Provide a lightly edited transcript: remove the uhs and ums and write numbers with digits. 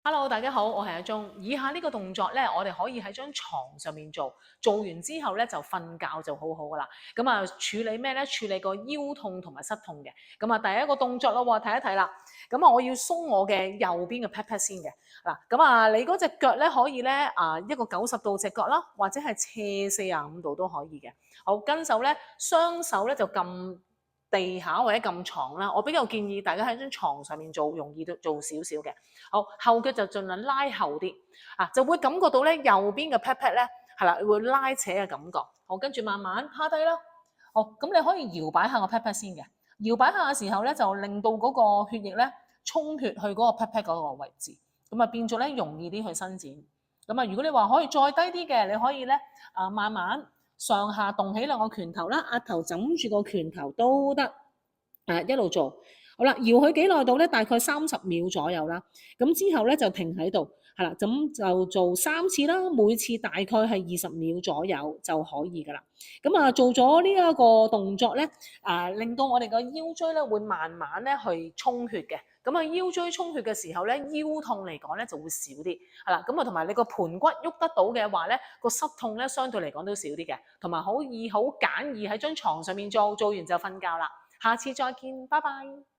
Hello，大家好，我係阿鐘。以下呢個動作咧，我哋可以喺張床上面做，做完之後咧就瞓覺就好好噶啦。咁啊，處理咩咧？處理個腰痛同埋膝痛嘅。咁啊，第一個動作咯，睇一睇啦。咁啊，我要鬆我嘅右邊嘅 pat pat 先嘅。嗱，咁啊，你嗰隻腳咧可以咧一個90度直角啦，或者係斜45度都可以嘅。好，跟手咧，雙手咧就撳地下或者撳床啦。我比較建議大家喺張床上面做，容易做少少嘅。好，後腳就盡量拉後啲，就會感覺到咧右邊嘅 pat pat 咧係啦，會拉扯嘅感覺。好，跟住慢慢趴低啦。好，咁你可以搖擺下個 pat pat 先嘅，搖擺下嘅時候咧就令到嗰個血液咧充血去嗰個 pat pat 嗰個位置，咁啊變咗咧容易啲去伸展。咁啊，如果你話可以再低啲嘅，你可以咧慢慢上下動起兩個拳頭啦，額頭枕住個拳頭都得，一路做。好啦，搖佢幾耐度咧？大概30秒左右啦。咁之後咧就停喺度，係啦，咁就做3次啦，每次大概係20秒左右就可以噶啦。咁啊，做咗呢一個動作咧，令到我哋個腰椎咧會慢慢咧去充血嘅。咁啊，腰椎充血嘅時候咧，腰痛嚟講咧就會少啲，係啦。咁啊，同埋你個盤骨喐得到嘅話咧，個膝痛咧相對嚟講都少啲嘅，同埋好簡易喺張床上面做，做完就瞓覺啦。下次再見，拜拜。